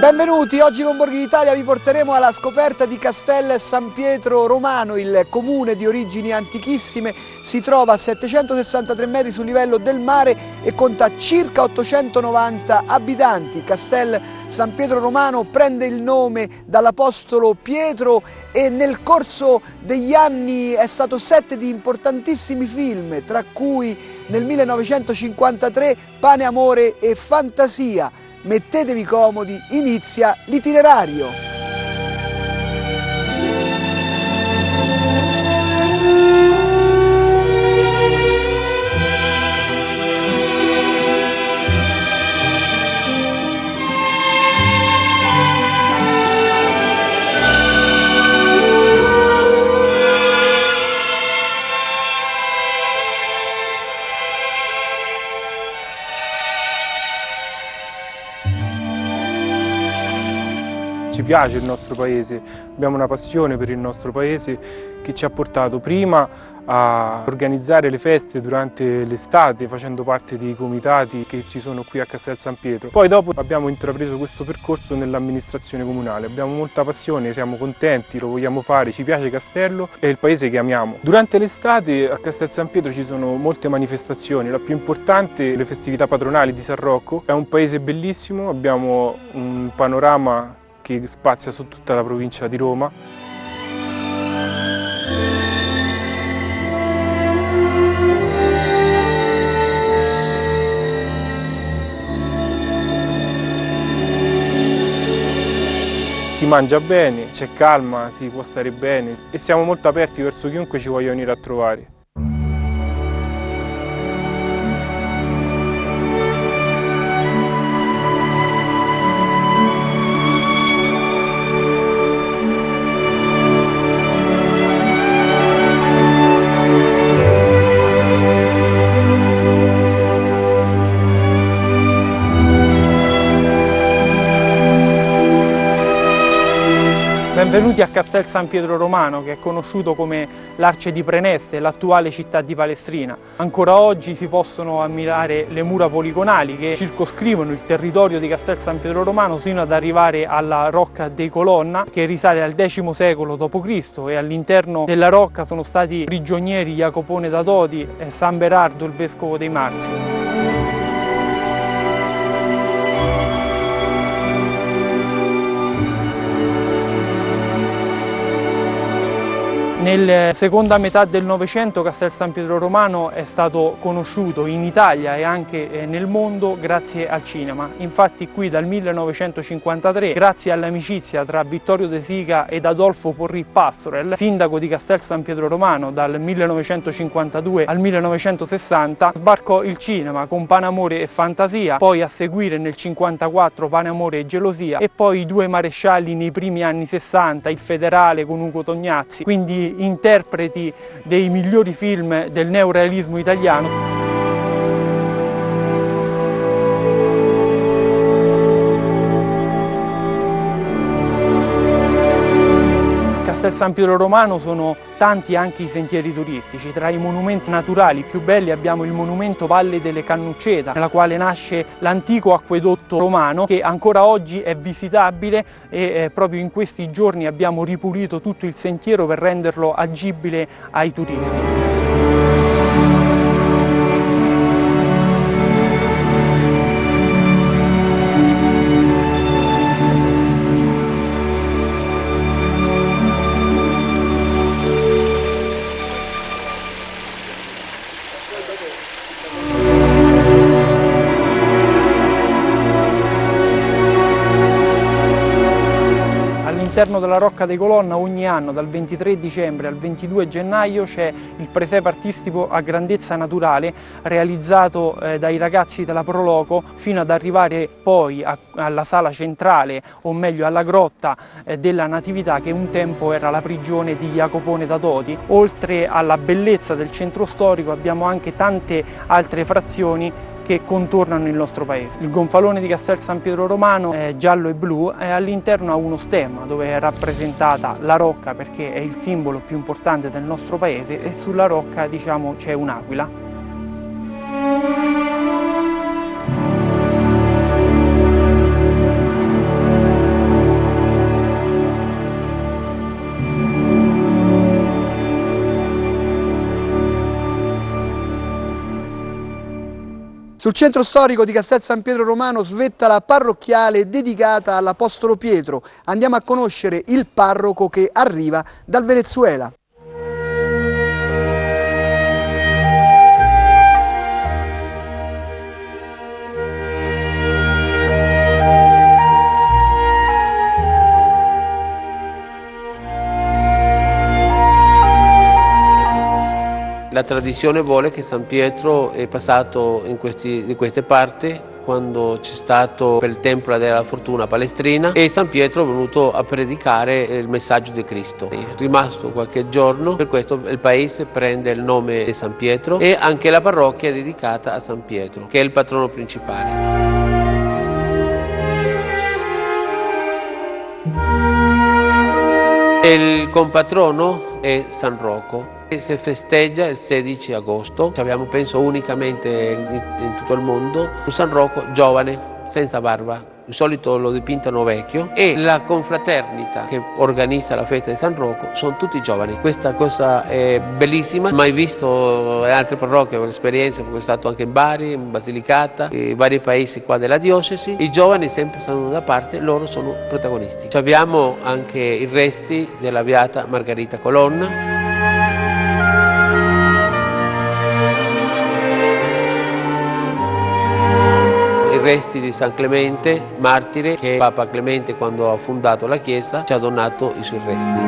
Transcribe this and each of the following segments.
Benvenuti, oggi con Borghi d'Italia vi porteremo alla scoperta di Castel San Pietro Romano. Il comune di origini antichissime si trova a 763 metri sul livello del mare e conta circa 890 abitanti. Castel San Pietro Romano prende il nome dall'apostolo Pietro e nel corso degli anni è stato set di importantissimi film, tra cui nel 1953 Pane, Amore e Fantasia. Mettetevi comodi, inizia l'itinerario. Ci piace il nostro paese, abbiamo una passione per il nostro paese che ci ha portato prima a organizzare le feste durante l'estate facendo parte dei comitati che ci sono qui a Castel San Pietro. Poi dopo abbiamo intrapreso questo percorso nell'amministrazione comunale, abbiamo molta passione, siamo contenti, lo vogliamo fare, ci piace Castello, è il paese che amiamo. Durante l'estate a Castel San Pietro ci sono molte manifestazioni, la più importante le festività patronali di San Rocco. È un paese bellissimo, abbiamo un panorama che spazia su tutta la provincia di Roma. Si mangia bene, c'è calma, si può stare bene e siamo molto aperti verso chiunque ci voglia venire a trovare. Benvenuti a Castel San Pietro Romano, che è conosciuto come l'Arce di Preneste, l'attuale città di Palestrina. Ancora oggi si possono ammirare le mura poligonali che circoscrivono il territorio di Castel San Pietro Romano sino ad arrivare alla Rocca dei Colonna, che risale al X secolo d.C. e all'interno della rocca sono stati prigionieri Jacopone da Todi e San Berardo, il vescovo dei Marsi. Nella seconda metà del Novecento Castel San Pietro Romano è stato conosciuto in Italia e anche nel mondo grazie al cinema. Infatti qui dal 1953, grazie all'amicizia tra Vittorio De Sica ed Adolfo Porri Pastorel, sindaco di Castel San Pietro Romano dal 1952 al 1960, sbarcò il cinema con Pane, Amore e Fantasia, poi a seguire nel 1954 Pane, Amore e Gelosia e poi I Due Marescialli nei primi anni 60, Il Federale con Ugo Tognazzi, quindi interpreti dei migliori film del neorealismo italiano. Castel San Pietro Romano sono tanti anche i sentieri turistici. Tra i monumenti naturali più belli abbiamo il monumento Valle delle Cannucceta, nella quale nasce l'antico acquedotto romano che ancora oggi è visitabile e proprio in questi giorni abbiamo ripulito tutto il sentiero per renderlo agibile ai turisti. All'interno della Rocca dei Colonna ogni anno dal 23 dicembre al 22 gennaio c'è il presepe artistico a grandezza naturale realizzato dai ragazzi della Pro Loco fino ad arrivare poi alla sala centrale, o meglio alla grotta della Natività, che un tempo era la prigione di Jacopone da Todi. Oltre alla bellezza del centro storico abbiamo anche tante altre frazioni che contornano il nostro paese. Il gonfalone di Castel San Pietro Romano è giallo e blu e all'interno ha uno stemma dove è rappresentata la rocca, perché è il simbolo più importante del nostro paese, e sulla rocca, diciamo, c'è un'aquila. Sul centro storico di Castel San Pietro Romano svetta la parrocchiale dedicata all'Apostolo Pietro. Andiamo a conoscere il parroco che arriva dal Venezuela. La tradizione vuole che San Pietro è passato in queste parti quando c'è stato per il Tempio della Fortuna Palestrina e San Pietro è venuto a predicare il messaggio di Cristo. È rimasto qualche giorno, per questo il paese prende il nome di San Pietro e anche la parrocchia è dedicata a San Pietro, che è il patrono principale. Il compatrono è San Rocco. Si festeggia il 16 agosto, abbiamo penso unicamente in tutto il mondo, un San Rocco giovane, senza barba, di solito lo dipintano vecchio, e la confraternita che organizza la festa di San Rocco sono tutti giovani. Questa cosa è bellissima, mai visto in altre parrocchie, ho l'esperienza, perché sono stato anche in Bari, in Basilicata, in vari paesi qua della diocesi. I giovani sempre stanno da parte, loro sono protagonisti. Abbiamo anche i resti della beata Margherita Colonna. I resti di San Clemente, martire, che Papa Clemente quando ha fondato la Chiesa ci ha donato i suoi resti.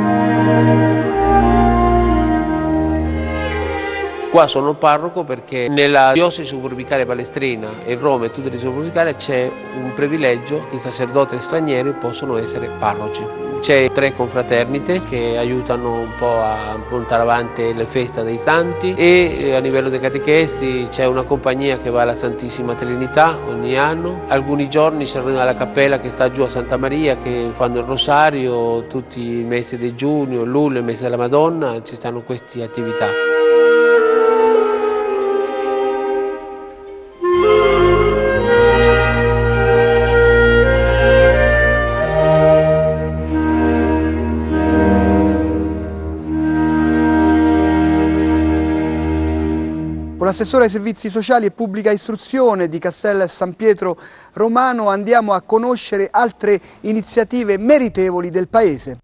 Qua sono parroco perché nella diocesi suburbicaria palestrina e Roma e tutte le suburbicarie c'è un privilegio che i sacerdoti stranieri possono essere parroci. C'è 3 confraternite che aiutano un po' a portare avanti le feste dei santi e a livello dei catechesi c'è una compagnia che va alla Santissima Trinità ogni anno. Alcuni giorni c'è la cappella che sta giù a Santa Maria che fanno il rosario, tutti i mesi di giugno, luglio, il mese della Madonna, ci stanno queste attività. Con l'assessore ai servizi sociali e pubblica istruzione di Castel San Pietro Romano andiamo a conoscere altre iniziative meritevoli del paese.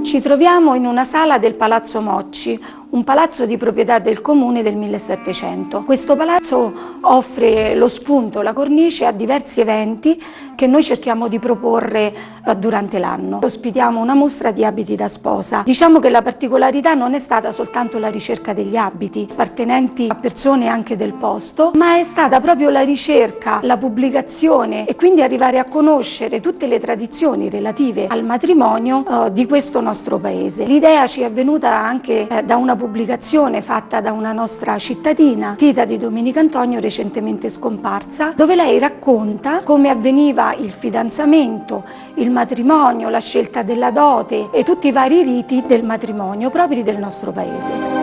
Ci troviamo in una sala del Palazzo Mocci, un palazzo di proprietà del comune del 1700. Questo palazzo offre lo spunto, la cornice a diversi eventi che noi cerchiamo di proporre durante l'anno. Ospitiamo una mostra di abiti da sposa. Diciamo che la particolarità non è stata soltanto la ricerca degli abiti appartenenti a persone anche del posto, ma è stata proprio la ricerca, la pubblicazione e quindi arrivare a conoscere tutte le tradizioni relative al matrimonio di questo nostro paese. L'idea ci è venuta anche da una pubblicazione fatta da una nostra cittadina, Tita di Domenicantonio, recentemente scomparsa, dove lei racconta come avveniva il fidanzamento, il matrimonio, la scelta della dote e tutti i vari riti del matrimonio propri del nostro paese.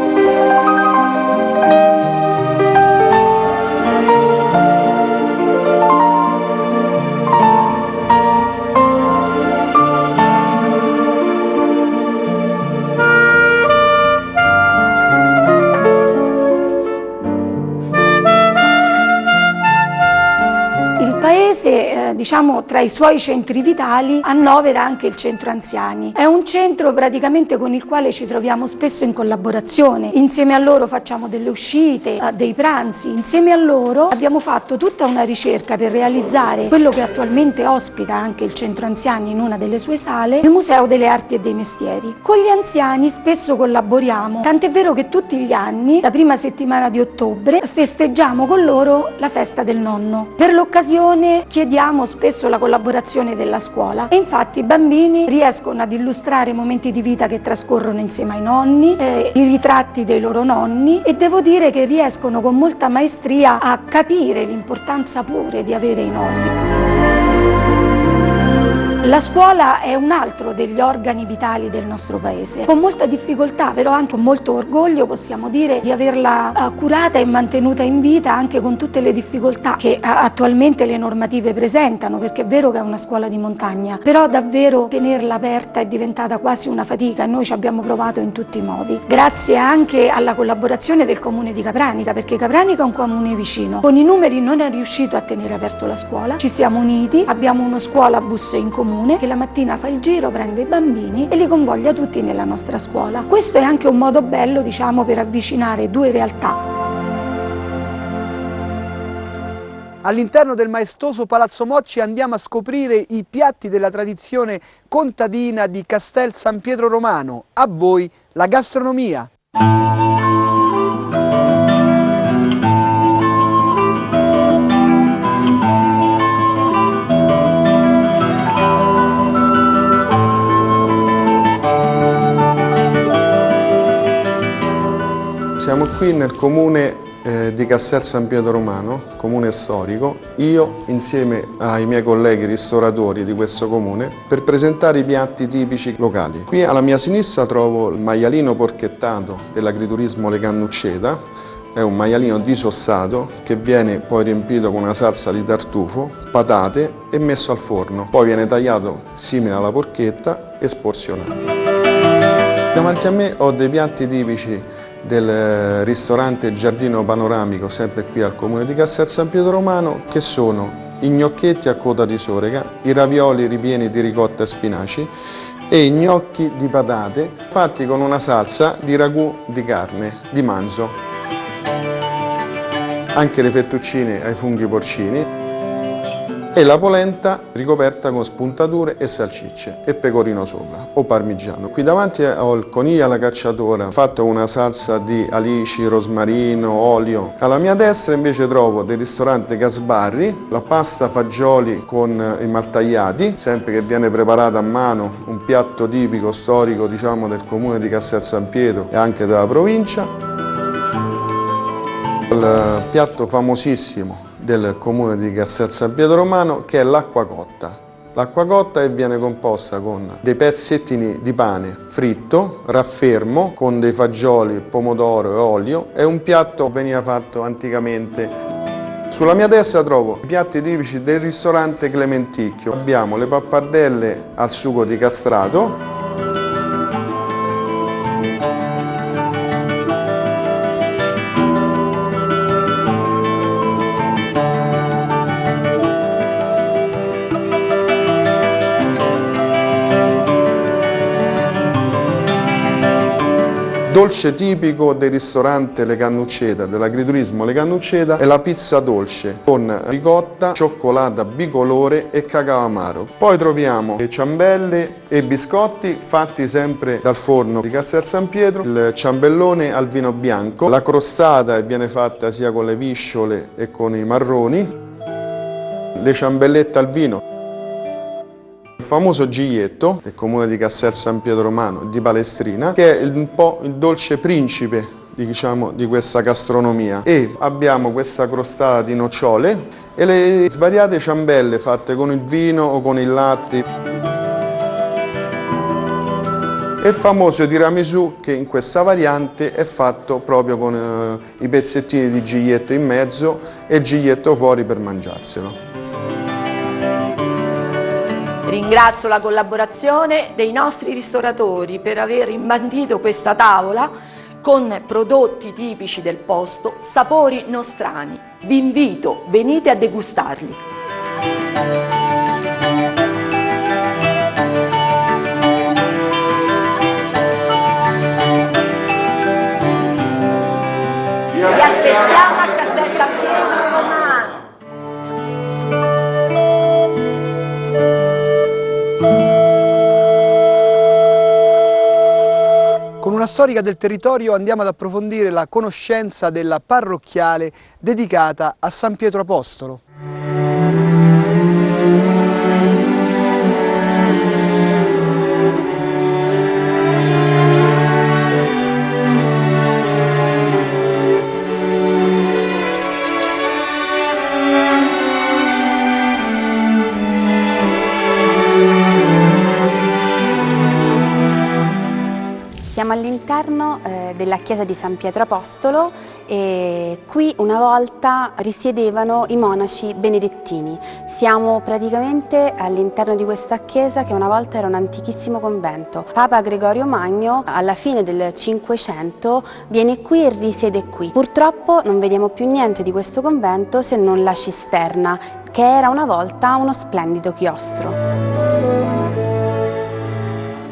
Diciamo tra i suoi centri vitali annovera anche il centro anziani. È un centro praticamente con il quale ci troviamo spesso in collaborazione. Insieme a loro facciamo delle uscite, dei pranzi. Insieme a loro abbiamo fatto tutta una ricerca per realizzare quello che attualmente ospita anche il centro anziani in una delle sue sale, il Museo delle Arti e dei Mestieri. Con gli anziani spesso collaboriamo, tant'è vero che tutti gli anni, la prima settimana di ottobre, festeggiamo con loro la festa del nonno. Per l'occasione chiediamo spesso la collaborazione della scuola e infatti i bambini riescono ad illustrare momenti di vita che trascorrono insieme ai nonni, i ritratti dei loro nonni, e devo dire che riescono con molta maestria a capire l'importanza pure di avere i nonni. La scuola è un altro degli organi vitali del nostro paese. Con molta difficoltà, però anche con molto orgoglio, possiamo dire di averla curata e mantenuta in vita, anche con tutte le difficoltà che attualmente le normative presentano, perché è vero che è una scuola di montagna, però davvero tenerla aperta è diventata quasi una fatica e noi ci abbiamo provato in tutti i modi. Grazie anche alla collaborazione del comune di Capranica, perché Capranica è un comune vicino. Con i numeri non è riuscito a tenere aperto la scuola, ci siamo uniti, abbiamo uno scuola bus in comune che la mattina fa il giro, prende i bambini e li convoglia tutti nella nostra scuola. Questo è anche un modo bello, diciamo, per avvicinare due realtà. All'interno del maestoso Palazzo Mocci andiamo a scoprire i piatti della tradizione contadina di Castel San Pietro Romano. A voi la gastronomia! Siamo qui nel comune di Castel San Pietro Romano, comune storico, io insieme ai miei colleghi ristoratori di questo comune per presentare i piatti tipici locali. Qui alla mia sinistra trovo il maialino porchettato dell'agriturismo Le Cannucceta, è un maialino disossato che viene poi riempito con una salsa di tartufo, patate e messo al forno, poi viene tagliato simile alla porchetta e sporzionato. Davanti a me ho dei piatti tipici del ristorante Giardino Panoramico, sempre qui al comune di Castel San Pietro Romano, che sono i gnocchetti a coda di sorega, i ravioli ripieni di ricotta e spinaci e i gnocchi di patate fatti con una salsa di ragù di carne, di manzo. Anche le fettuccine ai funghi porcini e la polenta ricoperta con spuntature e salsicce e pecorino sopra o parmigiano. Qui davanti ho il coniglio alla cacciatora fatto con una salsa di alici, rosmarino, olio. Alla mia destra invece trovo del ristorante Gasbarri, la pasta fagioli con i maltagliati, sempre che viene preparata a mano, un piatto tipico storico, diciamo, del comune di Castel San Pietro e anche della provincia. Il piatto famosissimo del comune di Castel San Pietro Romano, che è l'acqua cotta. L'acqua cotta viene composta con dei pezzettini di pane fritto, raffermo, con dei fagioli, pomodoro e olio. È un piatto che veniva fatto anticamente. Sulla mia destra trovo i piatti tipici del ristorante Clementicchio. Abbiamo le pappardelle al sugo di castrato, dolce tipico del ristorante Le Cannucceta, dell'agriturismo Le Cannucceta, è la pizza dolce con ricotta, cioccolata bicolore e cacao amaro. Poi troviamo le ciambelle e biscotti fatti sempre dal forno di Castel San Pietro, il ciambellone al vino bianco, la crostata viene fatta sia con le visciole e con i marroni, le ciambellette al vino. Il famoso giglietto del comune di Castel San Pietro Romano di Palestrina, che è un po' il dolce principe, diciamo, di questa gastronomia. E abbiamo questa crostata di nocciole e le svariate ciambelle fatte con il vino o con il latte. E il famoso tiramisù, che in questa variante è fatto proprio con i pezzettini di giglietto in mezzo e il giglietto fuori per mangiarselo. Ringrazio la collaborazione dei nostri ristoratori per aver imbandito questa tavola con prodotti tipici del posto, sapori nostrani. Vi invito, venite a degustarli. Vi aspettiamo a Castel San Pietro Romano. Con una storica del territorio andiamo ad approfondire la conoscenza della parrocchiale dedicata a San Pietro Apostolo. all'interno della chiesa di San Pietro Apostolo e qui una volta risiedevano i monaci benedettini. Siamo praticamente all'interno di questa chiesa che una volta era un antichissimo convento. Papa Gregorio Magno alla fine del Cinquecento viene qui e risiede qui. Purtroppo non vediamo più niente di questo convento se non la cisterna, che era una volta uno splendido chiostro.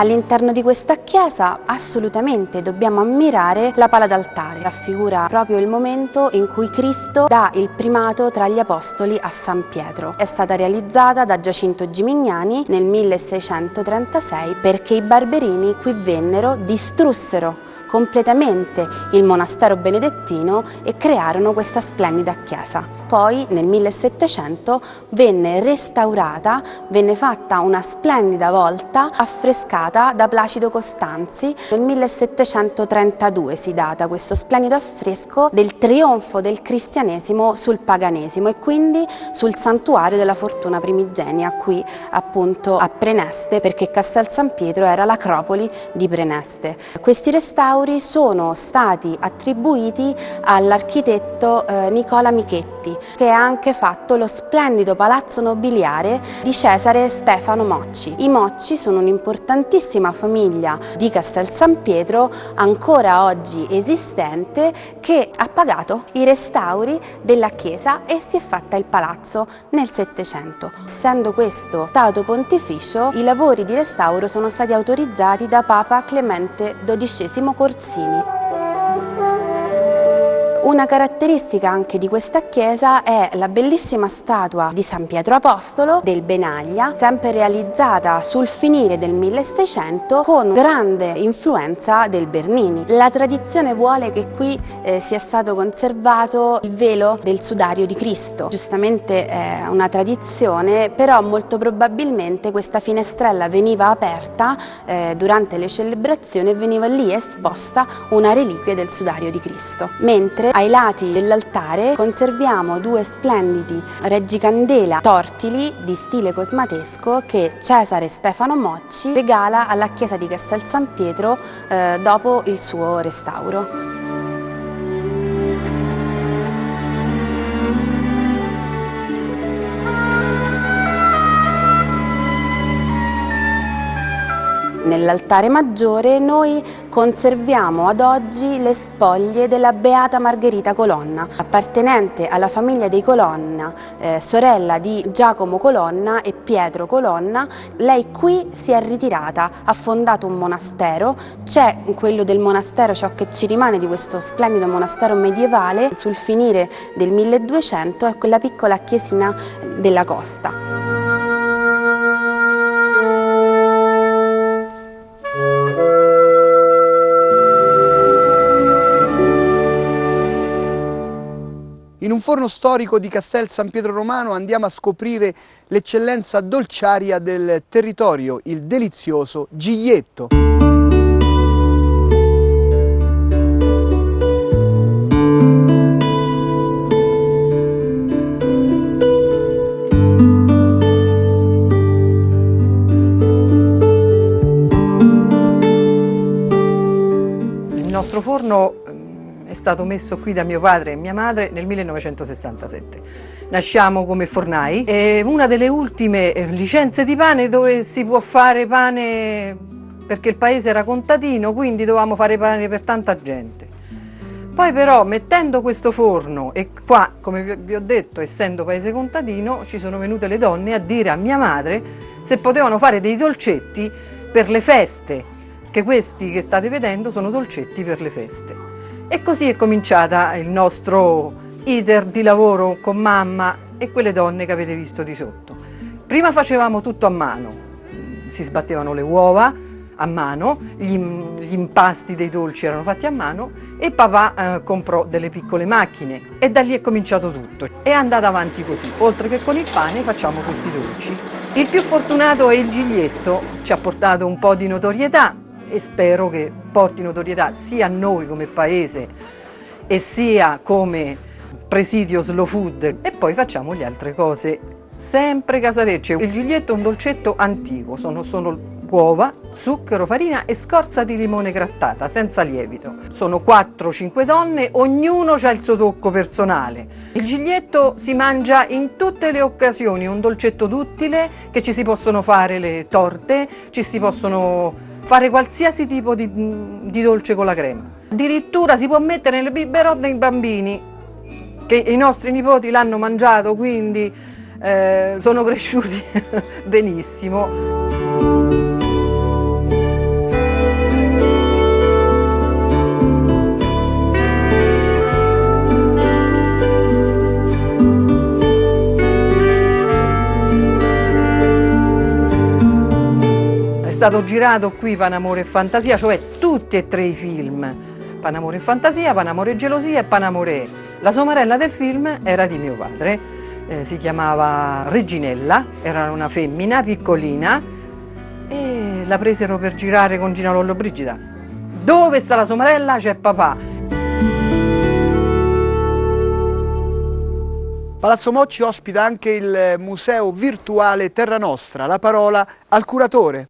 All'interno di questa chiesa assolutamente dobbiamo ammirare la pala d'altare, raffigura proprio il momento in cui Cristo dà il primato tra gli apostoli a San Pietro. È stata realizzata da Giacinto Gimignani nel 1636 perché i barberini qui vennero, distrussero completamente il monastero benedettino e crearono questa splendida chiesa. Poi nel 1700 venne restaurata, venne fatta una splendida volta affrescata da Placido Costanzi. Nel 1732 si data questo splendido affresco del trionfo del cristianesimo sul paganesimo e quindi sul santuario della fortuna primigenia qui appunto a Preneste, perché Castel San Pietro era l'acropoli di Preneste. Questi restauri sono stati attribuiti all'architetto Nicola Michetti, che ha anche fatto lo splendido palazzo nobiliare di Cesare Stefano Mocci. I Mocci sono un'importantissima famiglia di Castel San Pietro, ancora oggi esistente, che ha pagato i restauri della chiesa e si è fatta il palazzo nel Settecento. Essendo questo stato pontificio, i lavori di restauro sono stati autorizzati da Papa Clemente XII Corsini. Una caratteristica anche di questa chiesa è la bellissima statua di San Pietro Apostolo del Benaglia, sempre realizzata sul finire del 1600 con grande influenza del Bernini. La tradizione vuole che qui sia stato conservato il velo del sudario di Cristo. Giustamente è una tradizione, però molto probabilmente questa finestrella veniva aperta durante le celebrazioni e veniva lì esposta una reliquia del sudario di Cristo. Mentre ai lati dell'altare conserviamo due splendidi reggicandela tortili di stile cosmatesco che Cesare Stefano Mocci regala alla chiesa di Castel San Pietro dopo il suo restauro. Nell'altare maggiore noi conserviamo ad oggi le spoglie della Beata Margherita Colonna, appartenente alla famiglia dei Colonna, sorella di Giacomo Colonna e Pietro Colonna. Lei qui si è ritirata, ha fondato un monastero, c'è quello del monastero, ciò che ci rimane di questo splendido monastero medievale, sul finire del 1200 è quella piccola chiesina della Costa. In un forno storico di Castel San Pietro Romano andiamo a scoprire l'eccellenza dolciaria del territorio, il delizioso Giglietto. Il nostro forno è stato messo qui da mio padre e mia madre nel 1967. Nasciamo come fornai, è una delle ultime licenze di pane dove si può fare pane, perché il paese era contadino, quindi dovevamo fare pane per tanta gente. Poi però, mettendo questo forno, e qua, come vi ho detto, essendo paese contadino, ci sono venute le donne a dire a mia madre se potevano fare dei dolcetti per le feste, che questi che state vedendo sono dolcetti per le feste. E così è cominciata il nostro iter di lavoro con mamma e quelle donne che avete visto di sotto. Prima facevamo tutto a mano, si sbattevano le uova a mano, gli impasti dei dolci erano fatti a mano e papà comprò delle piccole macchine e da lì è cominciato tutto. È andata avanti così, oltre che con il pane facciamo questi dolci. Il più fortunato è il Giglietto, ci ha portato un po' di notorietà e spero che porti notorietà sia a noi come paese e sia come presidio slow food, e poi facciamo le altre cose sempre casarecce. Il Giglietto è un dolcetto antico, sono uova, zucchero, farina e scorza di limone grattata, senza lievito. Sono 4-5 donne, ognuno ha il suo tocco personale. Il giglietto si mangia in tutte le occasioni, un dolcetto duttile, che ci si possono fare le torte, ci si possono fare qualsiasi tipo di dolce con la crema. Addirittura si può mettere nelle biberon dei bambini, che i nostri nipoti l'hanno mangiato, quindi sono cresciuti benissimo. È stato girato qui Panamore e Fantasia, cioè tutti e 3 i film, Panamore e Fantasia, Panamore e Gelosia e Panamore. La somarella del film era di mio padre, si chiamava Reginella, era una femmina piccolina e la presero per girare con Gina Lollobrigida. Dove sta la somarella? C'è papà. Palazzo Mocci ospita anche il museo virtuale Terra Nostra. La parola al curatore.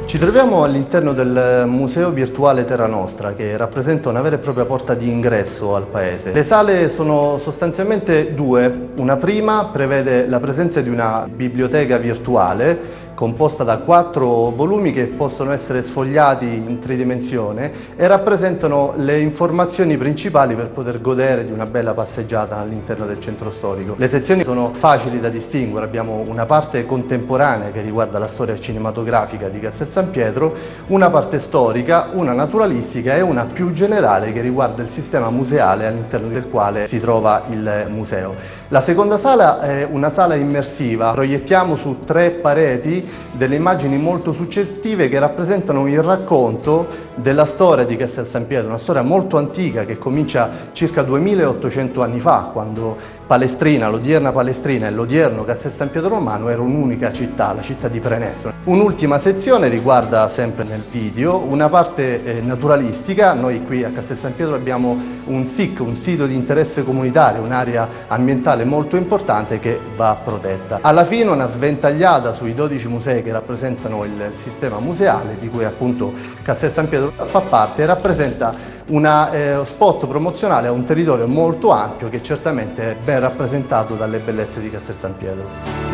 Ci troviamo all'interno del Museo Virtuale Terra Nostra, che rappresenta una vera e propria porta di ingresso al paese. Le sale sono sostanzialmente 2. Una prima prevede la presenza di una biblioteca virtuale composta da 4 volumi che possono essere sfogliati in tridimensione e rappresentano le informazioni principali per poter godere di una bella passeggiata all'interno del centro storico. Le sezioni sono facili da distinguere, abbiamo una parte contemporanea che riguarda la storia cinematografica di Castel San Pietro, una parte storica, una naturalistica e una più generale che riguarda il sistema museale all'interno del quale si trova il museo. La seconda sala è una sala immersiva, proiettiamo su 3 pareti delle immagini molto suggestive che rappresentano il racconto della storia di Castel San Pietro, una storia molto antica che comincia circa 2800 anni fa, quando Palestrina, l'odierna Palestrina e l'odierno Castel San Pietro Romano era un'unica città, la città di Praenestro. Un'ultima sezione riguarda sempre nel video una parte naturalistica. Noi qui a Castel San Pietro abbiamo un SIC, un sito di interesse comunitario, un'area ambientale molto importante che va protetta. Alla fine una sventagliata sui 12 musei che rappresentano il sistema museale, di cui appunto Castel San Pietro fa parte, e rappresenta una spot promozionale a un territorio molto ampio che certamente è ben rappresentato dalle bellezze di Castel San Pietro.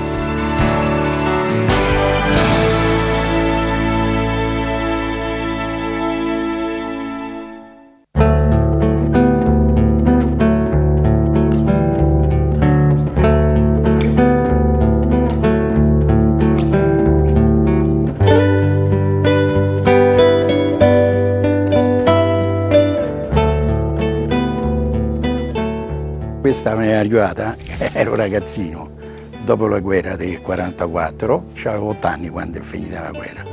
Questa mi è arrivata, ero ragazzino, dopo la guerra del 44, avevo 8 anni quando è finita la guerra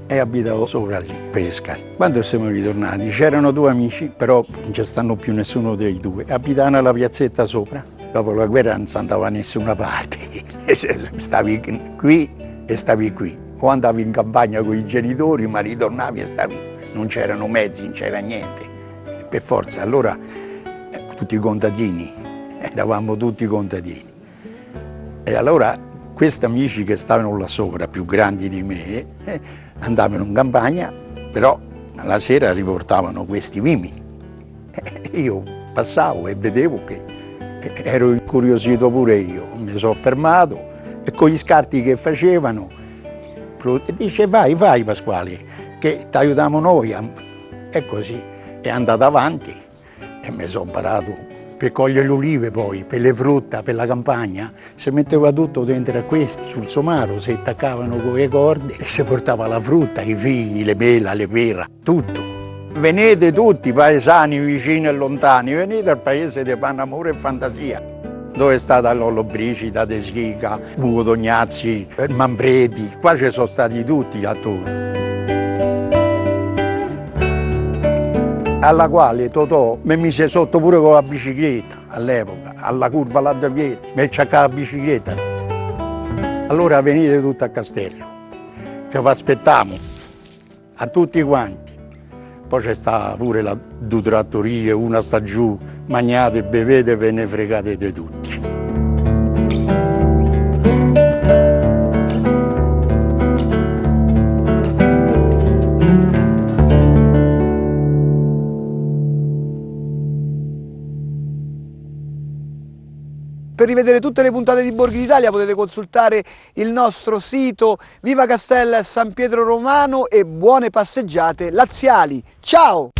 e abitavo sopra lì, Pesca. Quando siamo ritornati c'erano 2 amici, però non ci stanno più nessuno dei 2, abitavano alla piazzetta sopra. Dopo la guerra non si andava da nessuna parte, stavi qui e stavi qui. O andavi in campagna con i genitori, ma ritornavi e stavi, non c'erano mezzi, non c'era niente. Per forza, allora tutti i contadini. Eravamo tutti contadini. E allora questi amici che stavano là sopra, più grandi di me, andavano in campagna, però la sera riportavano questi mimi. Io passavo e vedevo che ero incuriosito pure io. Mi sono fermato e con gli scarti che facevano, dice vai Pasquale, che ti aiutiamo noi. E così è andato avanti e mi sono imparato. Per cogliere le olive poi, per le frutta, per la campagna, si metteva tutto dentro a questi, sul somaro, si attaccavano con le corde e si portava la frutta, i figli, le mela, le pera, tutto. Venite tutti, paesani vicini e lontani, venite al paese di Panamore e Fantasia, dove è stata Lollobrigida, De Sica, Ugo Tognazzi, Manfredi, qua ci sono stati tutti gli attori. Alla quale Totò mi mise sotto pure con la bicicletta all'epoca, alla curva là da piedi, mi cercava la bicicletta. Allora venite tutti a Castello. che vi aspettiamo, a tutti quanti. Poi c'è sta pure la due trattorie, una sta giù, mangiate, bevete, ve ne fregate di tutti. Per rivedere tutte le puntate di Borghi d'Italia potete consultare il nostro sito. Viva Castel San Pietro Romano e buone passeggiate laziali. Ciao!